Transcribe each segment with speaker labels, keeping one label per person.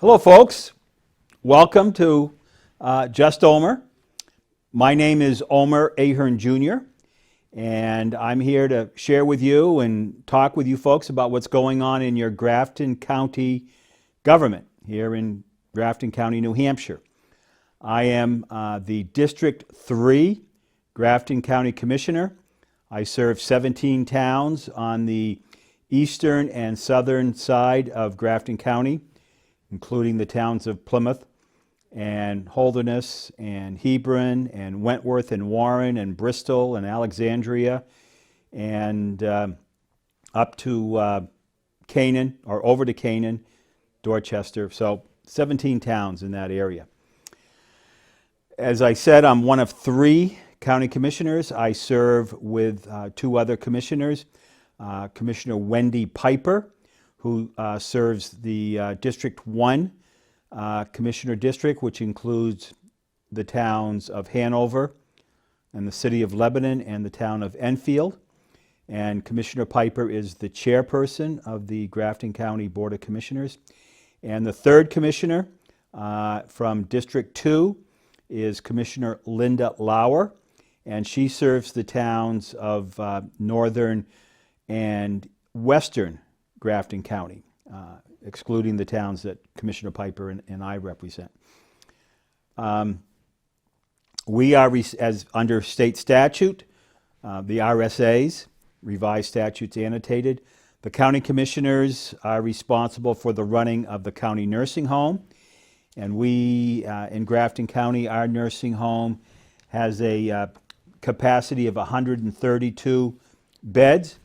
Speaker 1: Hello folks, welcome to Just Omer. My name is Omer Ahern Jr. and I'm here to share with you and talk with you folks about what's going on in your Grafton County government here in Grafton County, New Hampshire. I am the District 3 Grafton County Commissioner. I serve 17 towns on the eastern and southern side of Grafton County, including the towns of Plymouth and Holderness and Hebron and Wentworth and Warren and Bristol and Alexandria and up to Canaan, or over to Canaan, Dorchester. So 17 towns in that area. As I said, I'm one of 3 county commissioners. I serve with 2 other commissioners, Commissioner Wendy Piper, who serves the District 1 Commissioner District, which includes the towns of Hanover and the city of Lebanon and the town of Enfield. And Commissioner Piper is the chairperson of the Grafton County Board of Commissioners. And the 3rd commissioner from District 2 is Commissioner Linda Lauer, and she serves the towns of northern and western Grafton County, excluding the towns that Commissioner Piper and I represent. We are, as under state statute, the RSAs, revised statutes annotated, the county commissioners are responsible for the running of the county nursing home. And we, in Grafton County, our nursing home has a capacity of 132 beds.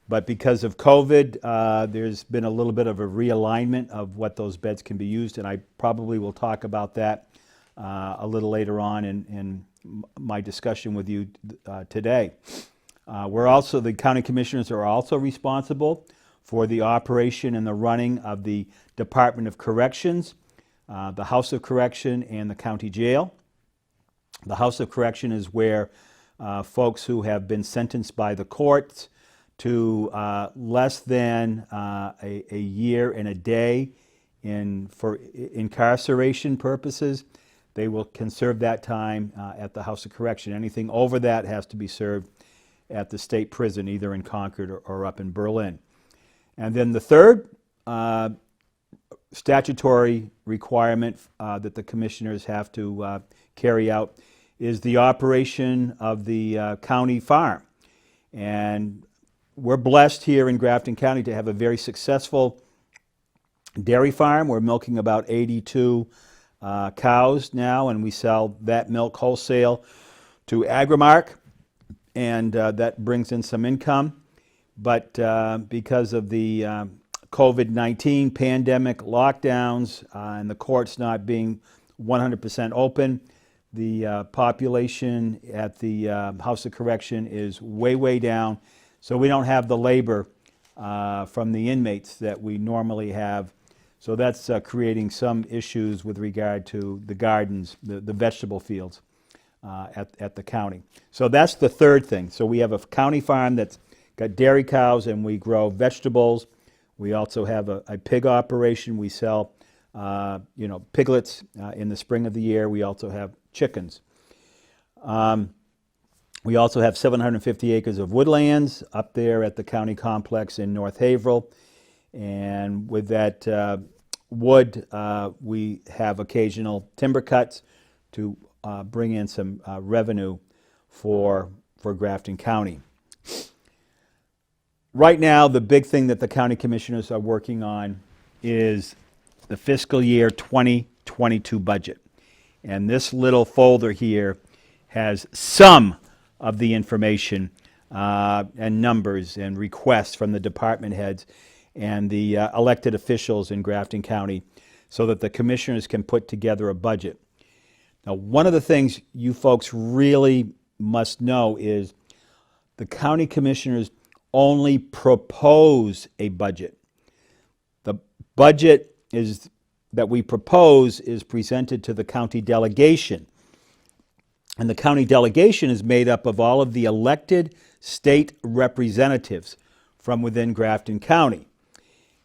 Speaker 1: But because of COVID, there's been a little bit of a realignment of what those beds can be used, and I probably will talk about that a little later on in my discussion with you today. The county commissioners are also responsible for the operation and the running of the Department of Corrections, the House of Correction, and the county jail. The House of Correction is where folks who have been sentenced by the courts to less than a year and a day for incarceration purposes, can serve that time at the House of Correction. Anything over that has to be served at the state prison, either in Concord or up in Berlin. And then the 3rd statutory requirement that the commissioners have to carry out is the operation of the county farm. And we're blessed here in Grafton County to have a very successful dairy farm. We're milking about 82 cows now, and we sell that milk wholesale to Agrimark, and that brings in some income. But because of the COVID-19 pandemic lockdowns and the courts not being 100% open, the population at the House of Correction is way, way down. So we don't have the labor from the inmates that we normally have. So that's creating some issues with regard to the gardens, the vegetable fields at the county. So that's the 3rd thing. So we have a county farm that's got dairy cows, and we grow vegetables. We also have a pig operation. We sell piglets in the spring of the year. We also have chickens. We also have 750 acres of woodlands up there at the county complex in North Haverhill. And with that wood, we have occasional timber cuts to bring in some revenue for Grafton County. Right now, the big thing that the county commissioners are working on is the fiscal year 2022 budget. And this little folder here has some of the information and numbers and requests from the department heads and the elected officials in Grafton County so that the commissioners can put together a budget. Now, one of the things you folks really must know is the county commissioners only propose a budget. The budget that we propose is presented to the county delegation. And the county delegation is made up of all of the elected state representatives from within Grafton County.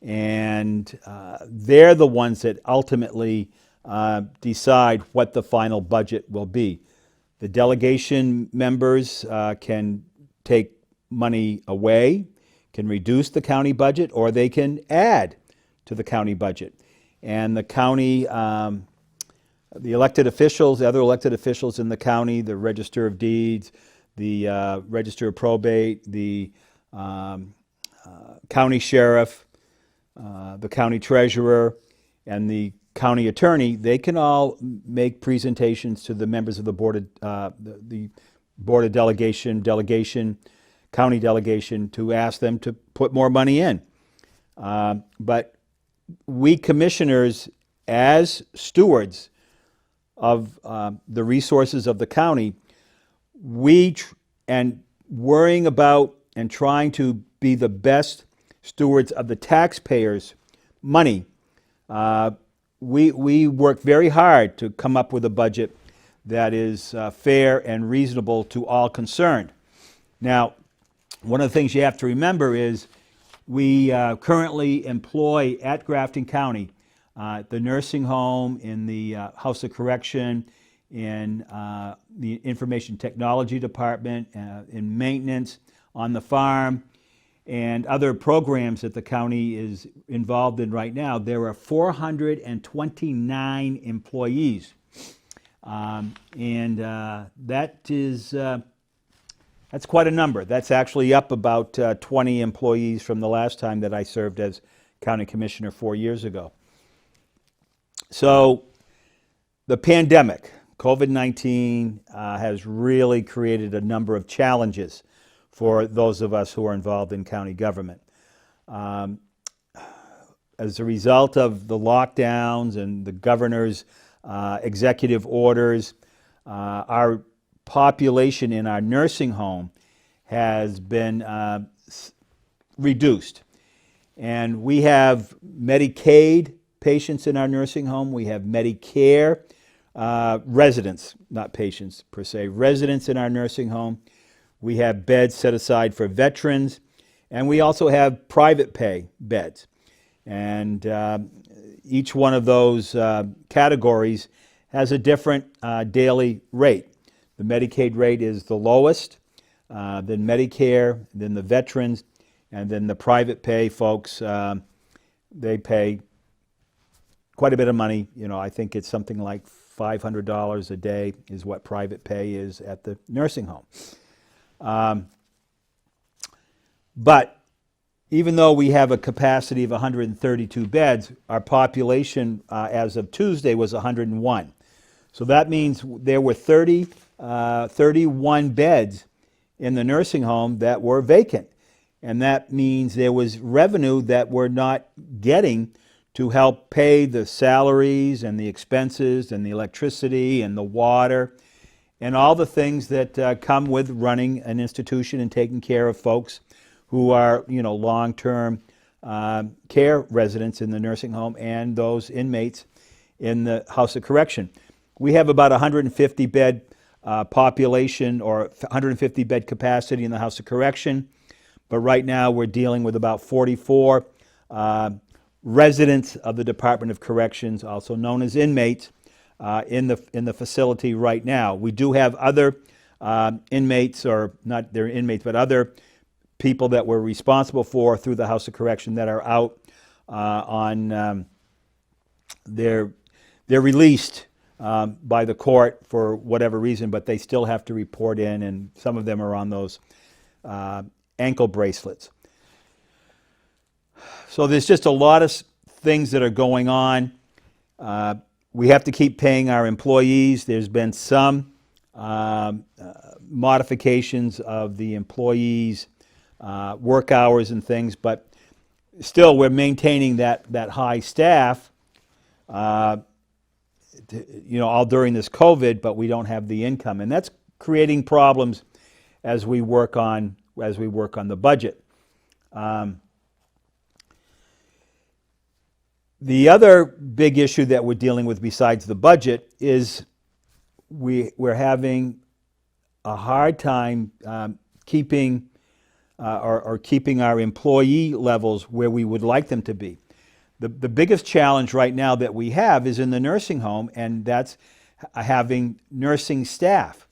Speaker 1: and they're the ones that ultimately decide what the final budget will be. The delegation members can take money away, can reduce the county budget, or they can add to the county budget. And the county, the elected officials, the other elected officials in the county, the Register of Deeds, the Register of Probate, the county sheriff, the county treasurer, and the county attorney, they can all make presentations to the members of the board of delegation, county delegation, to ask them to put more money in. But we commissioners, as stewards of the resources of the county, and worrying about and trying to be the best stewards of the taxpayers' money, we work very hard to come up with a budget that is fair and reasonable to all concerned. Now, one of the things you have to remember is we currently employ at Grafton County the nursing home, in the House of Correction, in the Information Technology Department, in maintenance, on the farm, and other programs that the county is involved in right now. There are 429 employees. That's quite a number. That's actually up about 20 employees from the last time that I served as county commissioner 4 years ago. So the pandemic, COVID-19, has really created a number of challenges for those of us who are involved in county government. As a result of the lockdowns and the governor's executive orders, our population in our nursing home has been reduced. And we have Medicaid patients in our nursing home. We have Medicare residents, not patients per se, residents in our nursing home. We have beds set aside for veterans, and we also have private pay beds. And each one of those categories has a different daily rate. The Medicaid rate is the lowest, then Medicare, then the veterans, and then the private pay folks, they pay quite a bit of money. You know, I think it's something like $500 a day is what private pay is at the nursing home. But even though we have a capacity of 132 beds, our population as of Tuesday was 101. So that means there were 31 beds in the nursing home that were vacant. And that means there was revenue that we're not getting to help pay the salaries and the expenses and the electricity and the water and all the things that come with running an institution and taking care of folks who are, you know, long-term care residents in the nursing home and those inmates in the House of Correction. We have about 150 bed population or 150 bed capacity in the House of Correction, but right now we're dealing with about 44 residents of the Department of Corrections, also known as inmates, in the facility right now. We do have other inmates, or not they're inmates, but other people that we're responsible for through the House of Correction that are out on they're released by the court for whatever reason, but they still have to report in, and some of them are on those ankle bracelets. So there's just a lot of things that are going on. We have to keep paying our employees. There's been some modifications of the employees' work hours and things, but still we're maintaining that high staff, all during this COVID, but we don't have the income, and that's creating problems as we work on the budget. The other big issue that we're dealing with besides the budget is we're having a hard time keeping or keeping our employee levels where we would like them to be. The biggest challenge right now that we have is in the nursing home, and that's having nursing staff.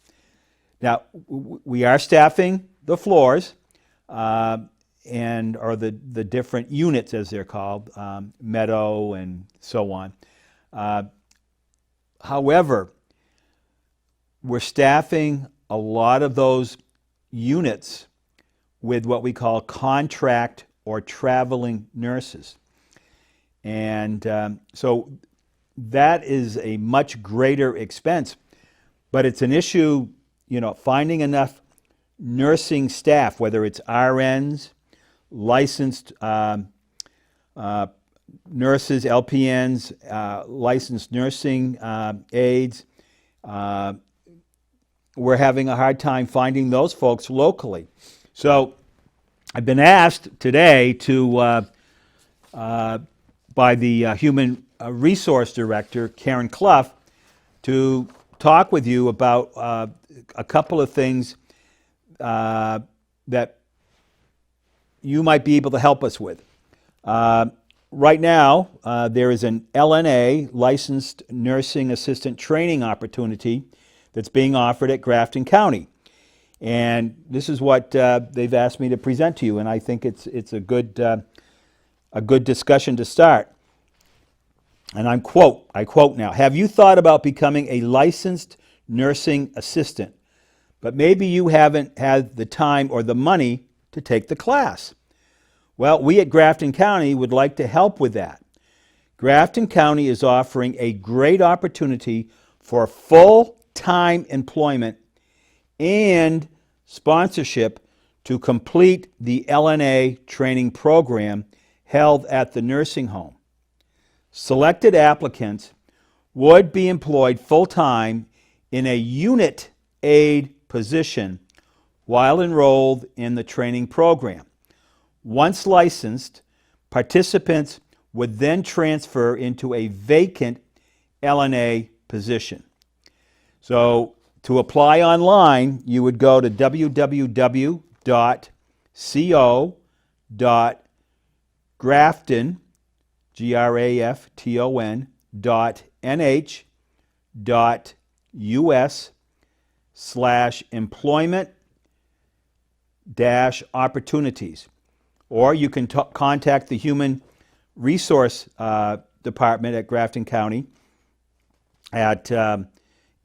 Speaker 1: Now, we are staffing the floors, or the different units, as they're called, Meadow and so on. However, we're staffing a lot of those units with what we call contract or traveling nurses. And so that is a much greater expense, but it's an issue, finding enough nursing staff, whether it's RNs, licensed nurses, LPNs, licensed nursing aides. We're having a hard time finding those folks locally. So I've been asked today by the Human Resource Director, Karen Clough, to talk with you about a couple of things that you might be able to help us with. Right now, there is an LNA, Licensed Nursing Assistant Training opportunity that's being offered at Grafton County. And this is what they've asked me to present to you, and I think it's a good discussion to start. And I quote now, "Have you thought about becoming a licensed nursing assistant, but maybe you haven't had the time or the money to take the class? Well, we at Grafton County would like to help with that. Grafton County is offering a great opportunity for full-time employment and sponsorship to complete the LNA training program held at the nursing home. Selected applicants would be employed full-time in a unit aide position while enrolled in the training program. Once licensed, participants would then transfer into a vacant LNA position." So to apply online, you would go to www.co.grafton, grafton.nh.us/employment-opportunities. Or you can contact the Human Resource Department at Grafton County at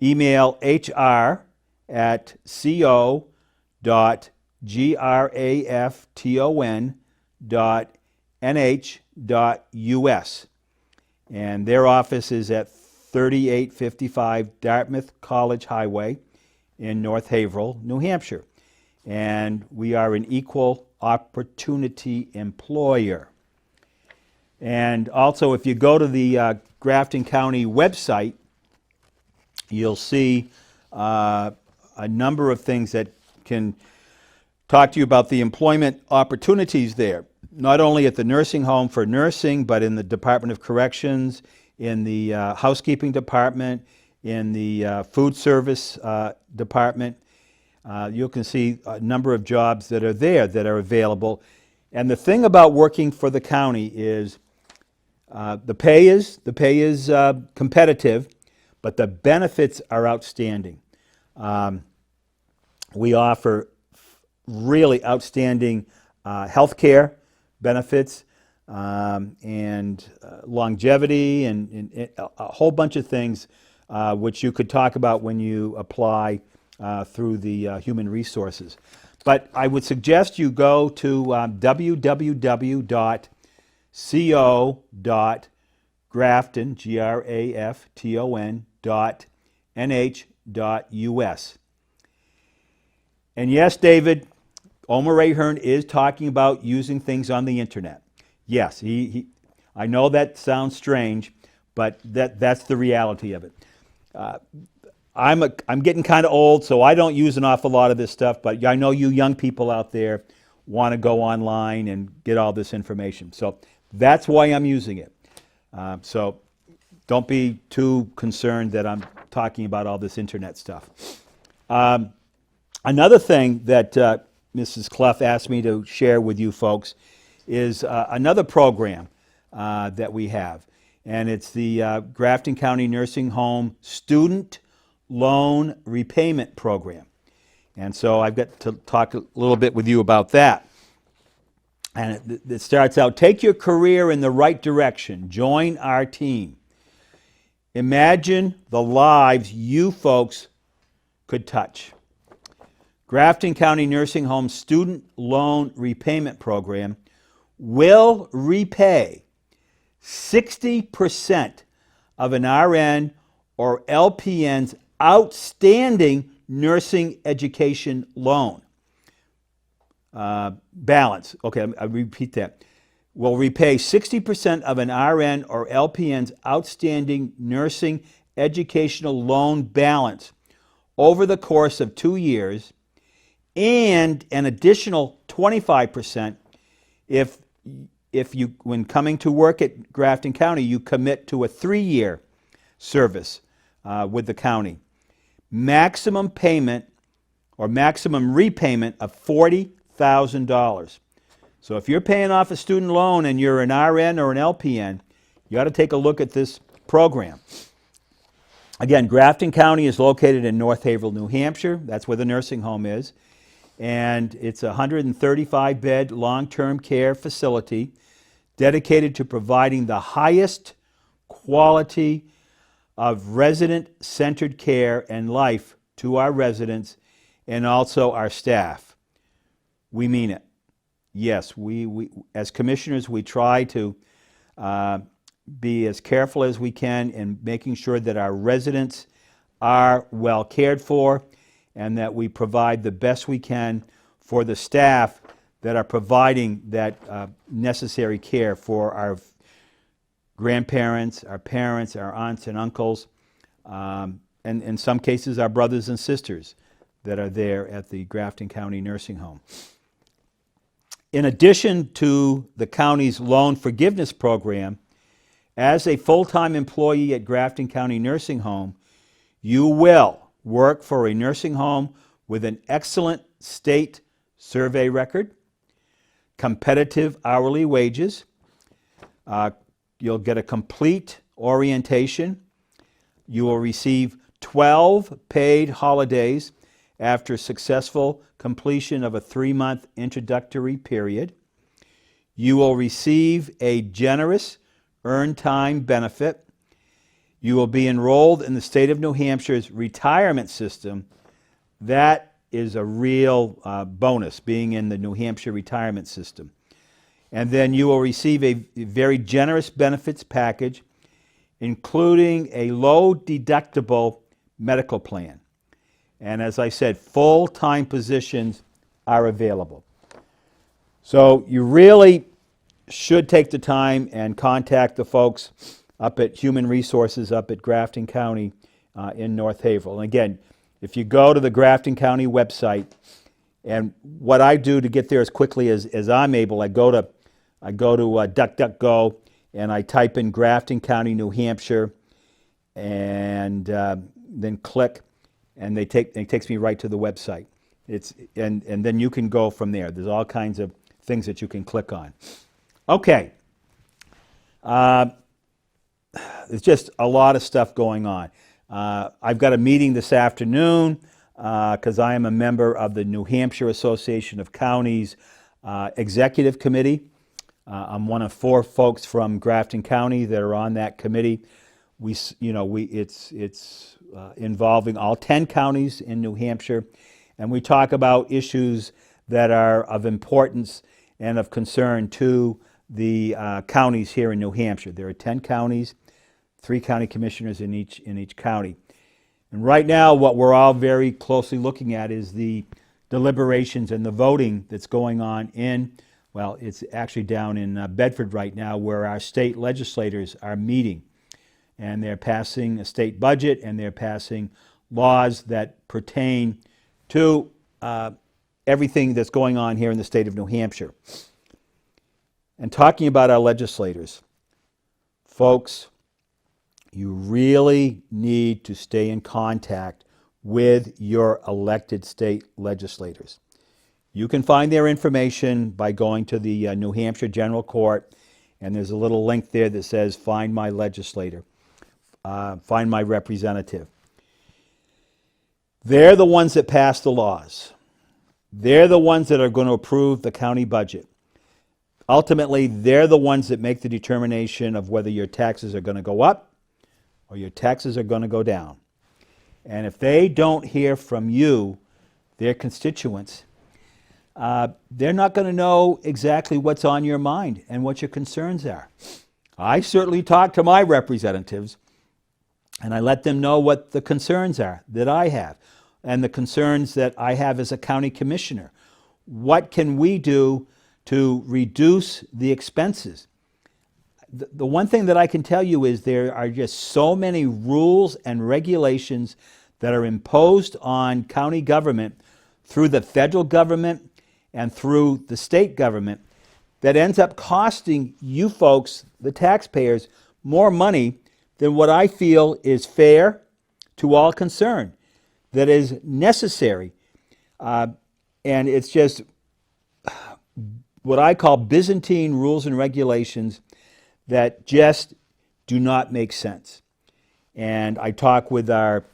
Speaker 1: email hr@co.grafton.nh.us. And their office is at 3855 Dartmouth College Highway in North Haverhill, New Hampshire. And we are an equal opportunity employer. And also, if you go to the Grafton County website, you'll see a number of things that can talk to you about the employment opportunities there, not only at the nursing home for nursing, but in the Department of Corrections, in the housekeeping department, in the food service department. You can see a number of jobs that are there that are available. And the thing about working for the county is the pay is competitive, but the benefits are outstanding. We offer really outstanding health care benefits and longevity and a whole bunch of things which you could talk about when you apply through the human resources. But I would suggest you go to www.co.grafton, grafton.nh.us. And yes, David, Omer Ahern is talking about using things on the internet. Yes, I know that sounds strange, but that's the reality of it. I'm getting kind of old, so I don't use an awful lot of this stuff, but I know you young people out there want to go online and get all this information. So that's why I'm using it. So don't be too concerned that I'm talking about all this internet stuff. Another thing that Mrs. Clough asked me to share with you folks is another program that we have, and it's the Grafton County Nursing Home Student Loan Repayment Program. And so I've got to talk a little bit with you about that. And it starts out, take your career in the right direction. Join our team. Imagine the lives you folks could touch. Grafton County Nursing Home Student Loan Repayment Program will repay 60% of an RN or LPN's outstanding nursing education loan balance. Okay, I repeat that. Will repay 60% of an RN or LPN's outstanding nursing educational loan balance over the course of 2 years, and an additional 25% if you, when coming to work at Grafton County, you commit to a 3-year service with the county. Maximum payment or maximum repayment of $40,000. So if you're paying off a student loan and you're an RN or an LPN, you ought to take a look at this program. Again, Grafton County is located in North Haverhill, New Hampshire. That's where the nursing home is. And it's a 135-bed long-term care facility dedicated to providing the highest quality of resident-centered care and life to our residents and also our staff. We mean it. Yes, we as commissioners, we try to be as careful as we can in making sure that our residents are well cared for and that we provide the best we can for the staff that are providing that necessary care for our grandparents, our parents, our aunts and uncles, and in some cases our brothers and sisters that are there at the Grafton County Nursing Home. In addition to the county's loan forgiveness program, as a full-time employee at Grafton County Nursing Home, you will work for a nursing home with an excellent state survey record, competitive hourly wages. You'll get a complete orientation. You will receive 12 paid holidays after successful completion of a 3-month introductory period. You will receive a generous earned time benefit. You will be enrolled in the state of New Hampshire's retirement system. That is a real bonus, being in the New Hampshire retirement system. And then you will receive a very generous benefits package, including a low deductible medical plan. And as I said, full-time positions are available. So you really should take the time and contact the folks up at Human Resources up at Grafton County in North Haverhill. And again, if you go to the Grafton County website, and what I do to get there as quickly as I'm able, I go to DuckDuckGo and I type in Grafton County, New Hampshire, and then click, and it takes me right to the website. And then you can go from there. There's all kinds of things that you can click on. Okay. There's just a lot of stuff going on. I've got a meeting this afternoon because I am a member of the New Hampshire Association of Counties Executive Committee. I'm one of 4 folks from Grafton County that are on that committee. It's involving all 10 counties in New Hampshire, and we talk about issues that are of importance and of concern to the counties here in New Hampshire. There are 10 counties, 3 county commissioners in each county. And right now, what we're all very closely looking at is the deliberations and the voting that's going on it's actually down in Bedford right now, where our state legislators are meeting. And they're passing a state budget, and they're passing laws that pertain to everything that's going on here in the state of New Hampshire. And talking about our legislators, folks, you really need to stay in contact with your elected state legislators. You can find their information by going to the New Hampshire General Court, and there's a little link there that says find my legislator, find my representative. They're the ones that pass the laws. They're the ones that are going to approve the county budget. Ultimately, they're the ones that make the determination of whether your taxes are going to go up or your taxes are going to go down. And if they don't hear from you, their constituents, they're not going to know exactly what's on your mind and what your concerns are. I certainly talk to my representatives, and I let them know what the concerns are that I have and the concerns that I have as a county commissioner. What can we do to reduce the expenses? The one thing that I can tell you is there are just so many rules and regulations that are imposed on county government through the federal government and through the state government that ends up costing you folks, the taxpayers, more money than what I feel is fair to all concerned, that is necessary. And it's just what I call Byzantine rules and regulations that just do not make sense. And I talk with our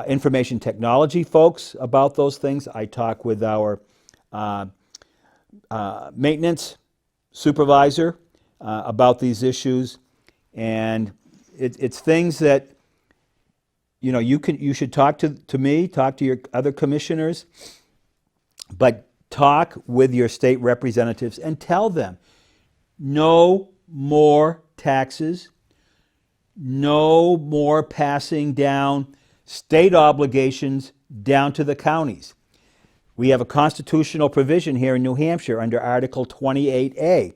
Speaker 1: information technology folks about those things. I talk with our maintenance supervisor about these issues. And it's things that, you know, you should talk to me, talk to your other commissioners, but talk with your state representatives and tell them no more taxes, no more passing down state obligations down to the counties. We have a constitutional provision here in New Hampshire under Article 28A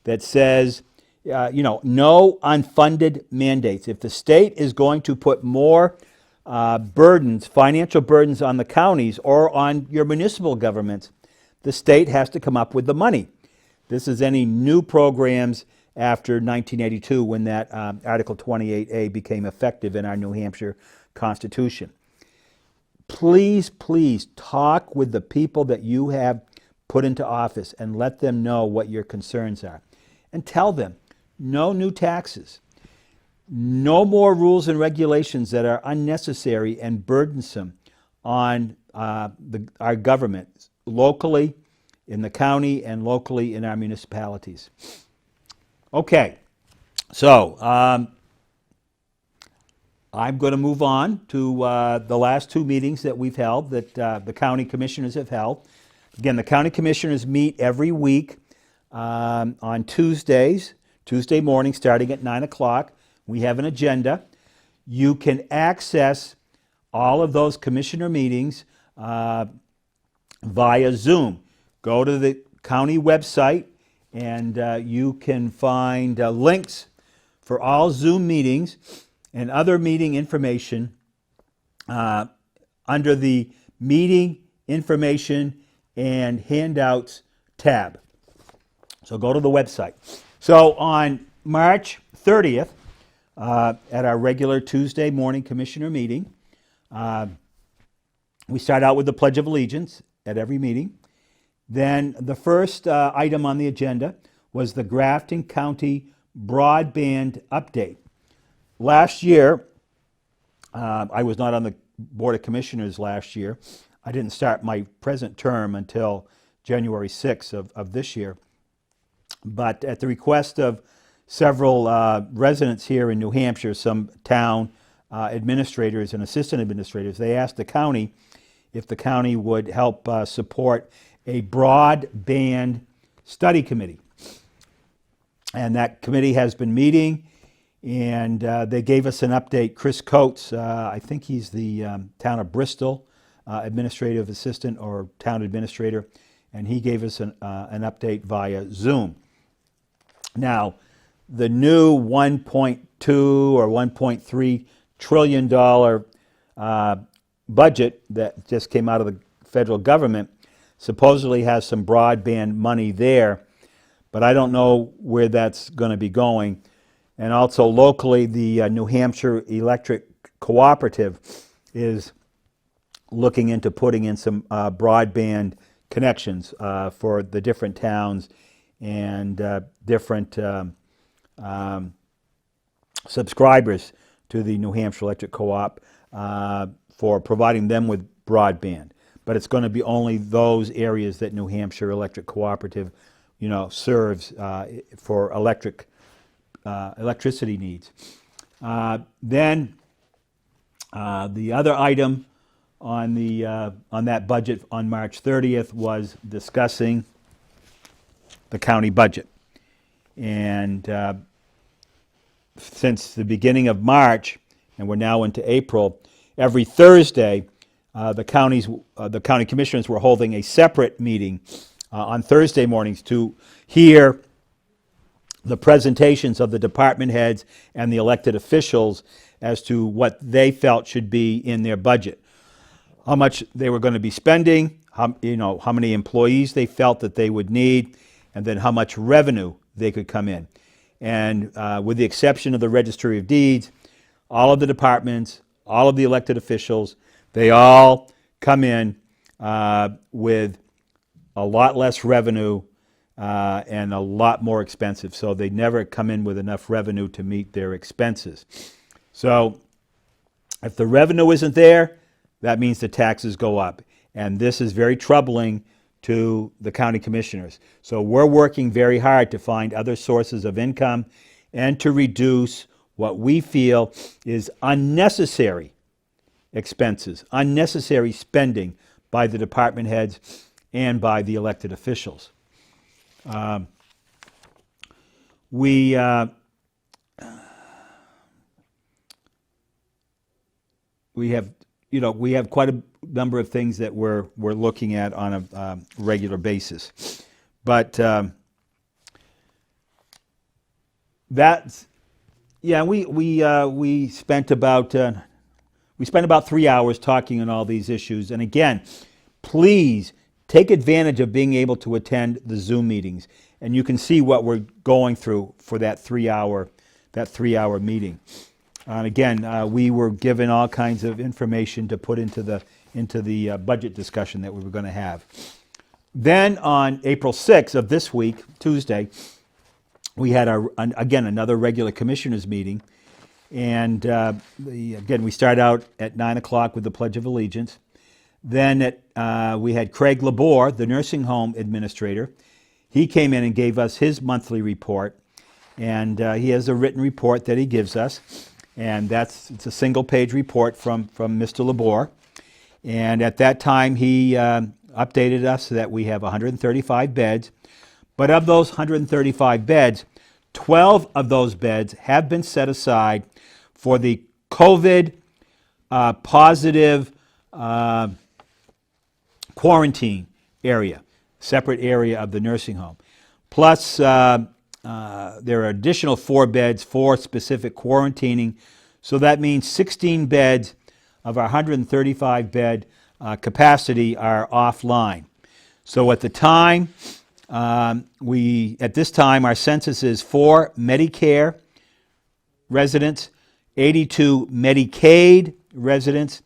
Speaker 1: that says, no unfunded mandates. If the state is going to put more burdens, financial burdens on the counties or on your municipal governments, the state has to come up with the money. This is any new programs after 1982 when that Article 28A became effective in our New Hampshire Constitution. Please, please talk with the people that you have put into office and let them know what your concerns are. And tell them, no new taxes, no more rules and regulations that are unnecessary and burdensome on our government, locally, in the county, and locally in our municipalities. Okay, so I'm going to move on to the last two meetings that we've held, that the county commissioners have held. Again, the county commissioners meet every week on Tuesdays, Tuesday morning, starting at 9 o'clock. We have an agenda. You can access all of those commissioner meetings via Zoom. Go to the county website and you can find links for all Zoom meetings and other meeting information under the Meeting Information and Handouts tab. So go to the website. So on March 30th, at our regular Tuesday morning commissioner meeting, we start out with the Pledge of Allegiance at every meeting. Then the first item on the agenda was the Grafton County Broadband update. Last year, I was not on the Board of Commissioners last year. I didn't start my present term until January 6th of this year. But at the request of several residents here in New Hampshire, some town administrators and assistant administrators, they asked the county if the county would help support a broadband study committee. And that committee has been meeting, and they gave us an update. Chris Coates, I think he's the town of Bristol administrative assistant or town administrator, and he gave us an update via Zoom. Now, the new $1.2 or $1.3 trillion budget that just came out of the federal government supposedly has some broadband money there, but I don't know where that's going to be going. And also locally, the New Hampshire Electric Cooperative is looking into putting in some broadband connections for the different towns and different subscribers to the New Hampshire Electric Co-op for providing them with broadband. But it's going to be only those areas that New Hampshire Electric Cooperative, serves for electricity needs. Then the other item on that budget on March 30th was discussing the county budget. And since the beginning of March, and we're now into April, every Thursday, the county commissioners were holding a separate meeting on Thursday mornings to hear the presentations of the department heads and the elected officials as to what they felt should be in their budget, how much they were going to be spending, how many employees they felt that they would need, and then how much revenue they could come in. And with the exception of the Registry of Deeds, all of the departments, all of the elected officials, they all come in with a lot less revenue and a lot more expensive. So they never come in with enough revenue to meet their expenses. So if the revenue isn't there, that means the taxes go up. And this is very troubling to the county commissioners. So we're working very hard to find other sources of income and to reduce what we feel is unnecessary expenses, unnecessary spending by the department heads and by the elected officials. We have quite a number of things that we're looking at on a regular basis, but we spent about 3 hours talking on all these issues. And again, please take advantage of being able to attend the Zoom meetings, and you can see what we're going through for that 3 hour meeting. And again, we were given all kinds of information to put into the budget discussion that we were going to have. Then on April 6th of this week, Tuesday, we had again another regular commissioners meeting, and again we start out at 9 o'clock with the Pledge of Allegiance. Then we had Craig Labor, the nursing home administrator. He came in and gave us his monthly report, and he has a written report that he gives us. And it's a single-page report from Mr. Labor. And at that time, he updated us that we have 135 beds. But of those 135 beds, 12 of those beds have been set aside for the COVID positive quarantine area, separate area of the nursing home. Plus, there are additional 4 beds for specific quarantining. So that means 16 beds of our 135 bed capacity are offline. So at the time, at this time, our census is 4 Medicare residents, 82 Medicaid residents,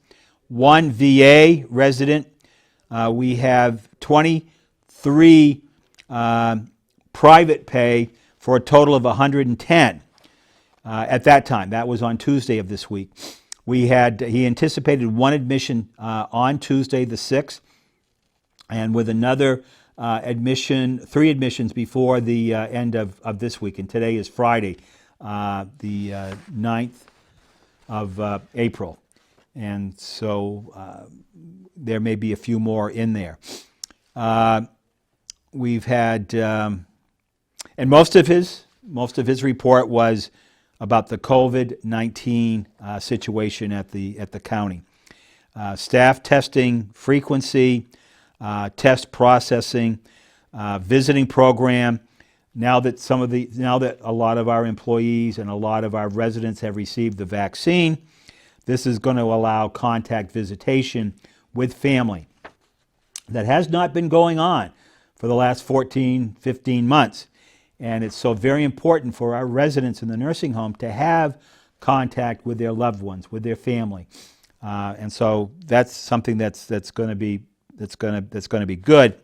Speaker 1: 1 VA resident. We have 23 private pay for a total of 110 at that time. That was on Tuesday of this week. He anticipated 1 admission on Tuesday the 6th, and with another 3 admissions before the end of this week. And today is Friday, the 9th of April. And so there may be a few more in there. We've had, and most of his report was about the COVID-19 situation at the county. Staff testing frequency, test processing, visiting program. Now that a lot of our employees and a lot of our residents have received the vaccine, this is going to allow contact visitation with family. That has not been going on for the last 14, 15 months. And it's so very important for our residents in the nursing home to have contact with their loved ones, with their family. And so that's something that's going to be that's going to be good.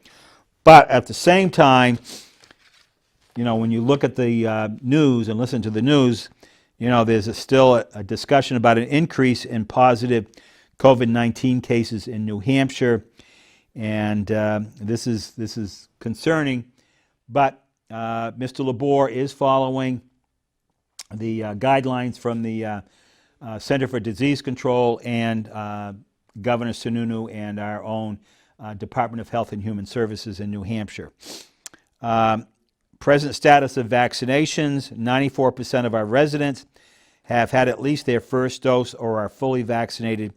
Speaker 1: But at the same time, when you look at the news and listen to the news, there's still a discussion about an increase in positive COVID-19 cases in New Hampshire, and this is concerning. But Mr. Labor is following the guidelines from the Center for Disease Control and Governor Sununu and our own Department of Health and Human Services in New Hampshire. Present status of vaccinations: 94% of our residents have had at least their first dose or are fully vaccinated,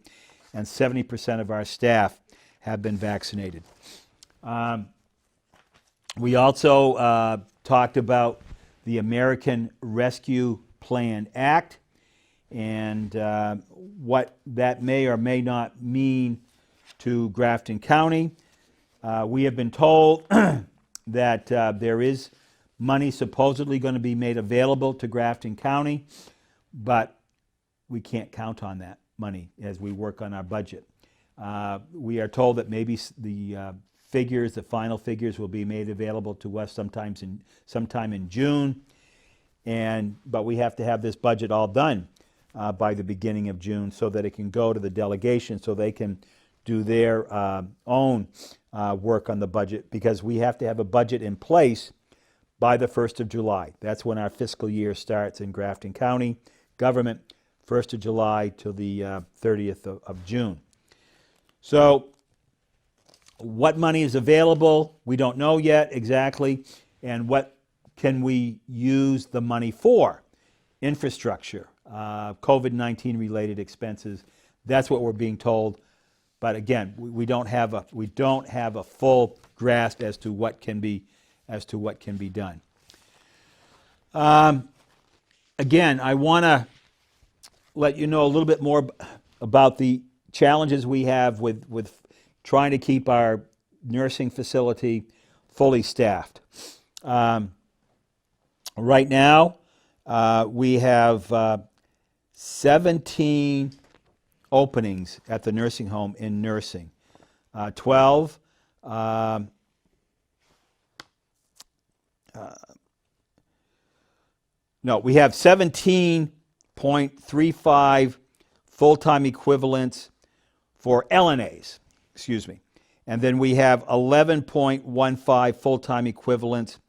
Speaker 1: and 70% of our staff have been vaccinated. We also talked about the American Rescue Plan Act and what that may or may not mean to Grafton County. We have been told that there is money supposedly going to be made available to Grafton County, but we can't count on that money as we work on our budget. We are told that maybe the final figures will be made available to us sometime in June, but we have to have this budget all done by the beginning of June so that it can go to the delegation so they can do their own work on the budget, because we have to have a budget in place by the 1st of July. That's when our fiscal year starts in Grafton County government, 1st of July till the 30th of June. So what money is available, we don't know yet exactly, and what can we use the money for? Infrastructure, COVID-19 related expenses. That's what we're being told. But again, we don't have a full grasp as to what can be done. Again, I want to let you know a little bit more about the challenges we have with trying to keep our nursing facility fully staffed. Right now, we have 17 openings at the nursing home in nursing. 12 we have 17.35 full-time equivalents for LNAs, and then we have 11.15 full-time equivalents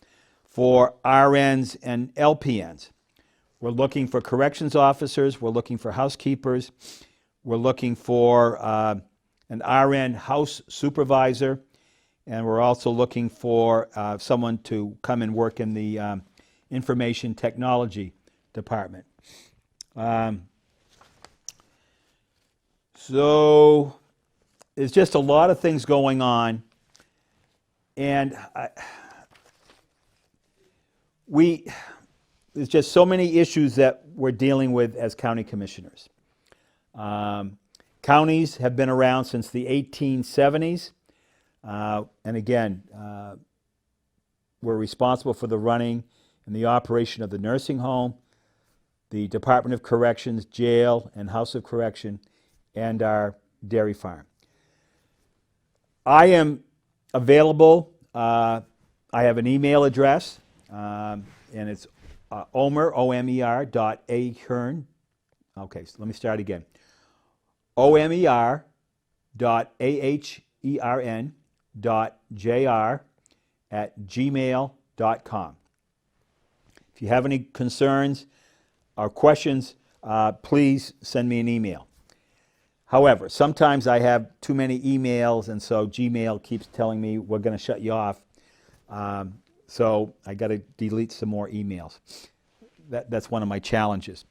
Speaker 1: for RNs and LPNs. We're looking for corrections officers, we're looking for housekeepers, we're looking for an RN house supervisor, and we're also looking for someone to come and work in the information technology department. So there's just a lot of things going on, and there's just so many issues that we're dealing with as county commissioners. Counties have been around since the 1870s, and again, we're responsible for the running and the operation of the nursing home, the Department of Corrections, jail, and House of Correction, and our dairy farm. I am available. I have an email address, and it's Omer, O-M-E-R, .Ahern. Okay, so let me start again. omer.ahern.jr@gmail.com. If you have any concerns or questions, please send me an email. However, sometimes I have too many emails, and so Gmail keeps telling me we're going to shut you off. So I got to delete some more emails. That's one of my challenges.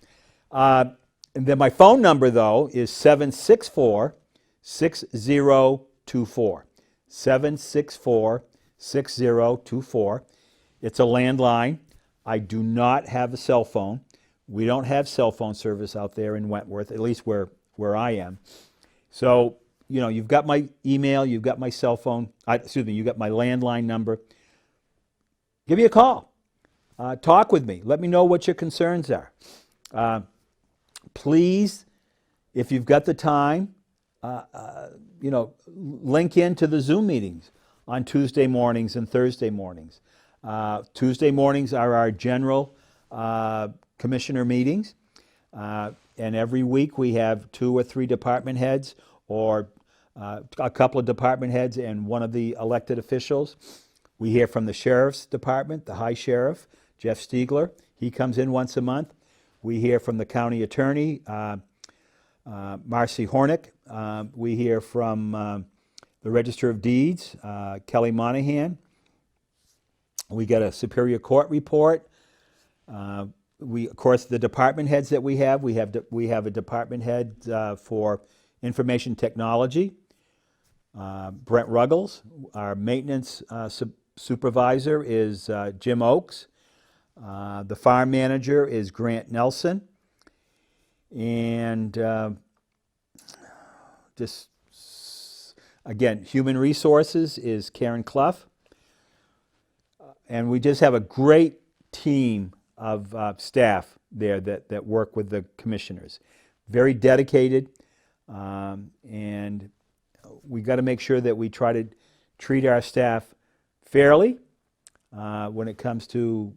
Speaker 1: And then my phone number, though, is 764-6024. 764-6024. It's a landline. I do not have a cell phone. We don't have cell phone service out there in Wentworth, at least where I am. So, you've got my email, you've got my cell phone, you've got my landline number. Give me a call. Talk with me. Let me know what your concerns are. Please, if you've got the time, link into the Zoom meetings on Tuesday mornings and Thursday mornings. Tuesday mornings are our general commissioner meetings. And every week we have 2 or 3 department heads or a couple of department heads and one of the elected officials. We hear from the sheriff's department, the high sheriff, Jeff Stiegler. He comes in once a month. We hear from the county attorney, Marcy Hornick. We hear from the Register of Deeds, Kelly Monahan. We get a Superior Court report. Of course, the department heads that we have a department head for information technology, Brent Ruggles. Our maintenance supervisor is Jim Oakes. The farm manager is Grant Nelson. And just, again, human resources is Karen Clough. And we just have a great team of staff there that work with the commissioners. Very dedicated, and we got to make sure that we try to treat our staff fairly when it comes to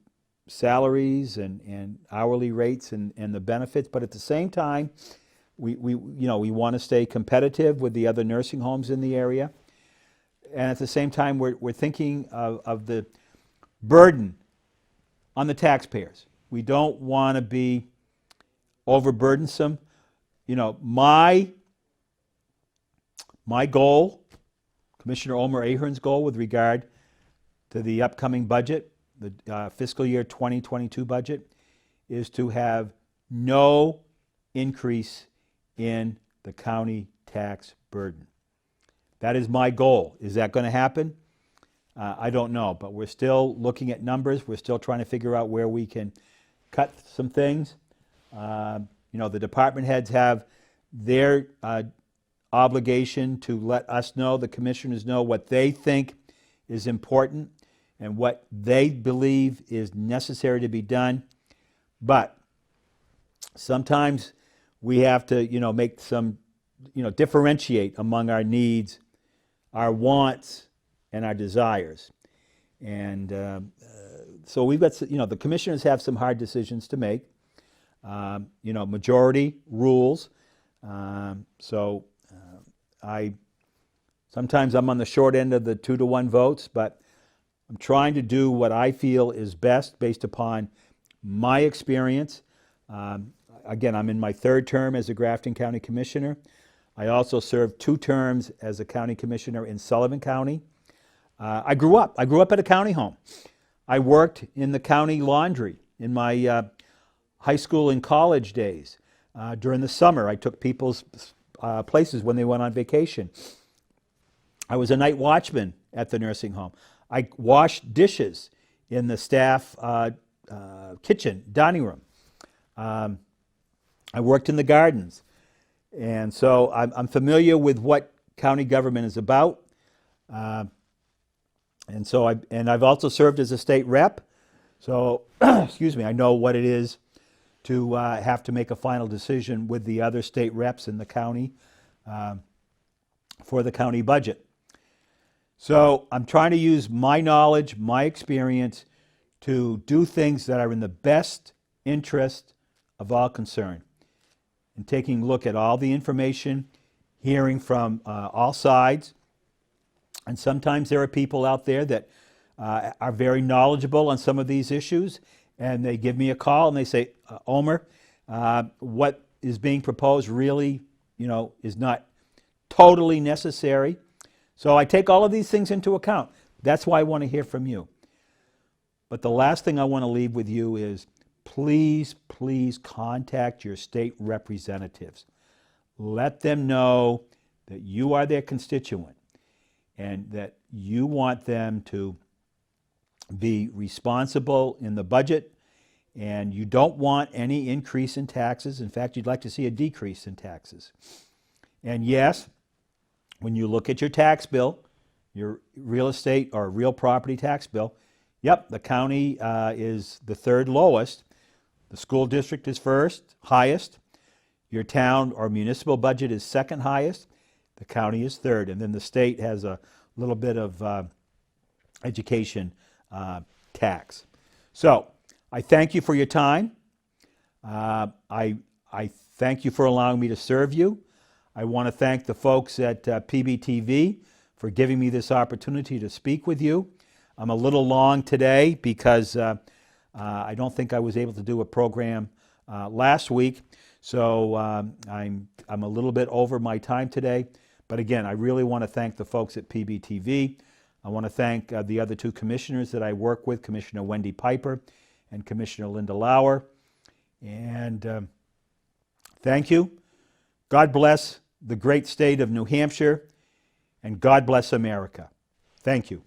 Speaker 1: salaries and hourly rates and the benefits. But at the same time, we want to stay competitive with the other nursing homes in the area. And at the same time, we're thinking of the burden on the taxpayers. We don't want to be overburdensome. My goal, Commissioner Omer Ahern's goal with regard to the upcoming budget, the fiscal year 2022 budget, is to have no increase in the county tax burden. That is my goal. Is that going to happen? I don't know, but we're still looking at numbers. We're still trying to figure out where we can cut some things. The department heads have their obligation to let us know, the commissioners know, what they think is important and what they believe is necessary to be done. But sometimes we have to, make some, differentiate among our needs, our wants, and our desires. And so we've got, the commissioners have some hard decisions to make. Majority rules. Sometimes I'm on the short end of the 2-to-1 votes, but I'm trying to do what I feel is best based upon my experience. Again, I'm in my 3rd term as a Grafton County Commissioner. I also served 2 terms as a county commissioner in Sullivan County. I grew up at a county home. I worked in the county laundry in my high school and college days. During the summer, I took people's places when they went on vacation. I was a night watchman at the nursing home. I washed dishes in the staff kitchen, dining room. I worked in the gardens. And so I'm familiar with what county government is about. And I've also served as a state rep. So, excuse me, I know what it is to have to make a final decision with the other state reps in the county for the county budget. So I'm trying to use my knowledge, my experience, to do things that are in the best interest of all concerned. And taking a look at all the information, hearing from all sides. And sometimes there are people out there that are very knowledgeable on some of these issues, and they give me a call and they say, Omer, what is being proposed really, is not totally necessary. So I take all of these things into account. That's why I want to hear from you. But the last thing I want to leave with you is please, please contact your state representatives. Let them know that you are their constituent and that you want them to be responsible in the budget, and you don't want any increase in taxes. In fact, you'd like to see a decrease in taxes. And yes, when you look at your tax bill, your real estate or real property tax bill, yep, the county is the 3rd lowest. The school district is 1st, highest. Your town or municipal budget is 2nd highest. The county is third, and then the state has a little bit of education tax. So I thank you for your time. I thank you for allowing me to serve you. I want to thank the folks at PBTV for giving me this opportunity to speak with you. I'm a little long today because I don't think I was able to do a program last week, so I'm a little bit over my time today. But again, I really want to thank the folks at PBTV. I want to thank the other two commissioners that I work with, Commissioner Wendy Piper and Commissioner Linda Lauer. And thank you. God bless the great state of New Hampshire, and God bless America. Thank you.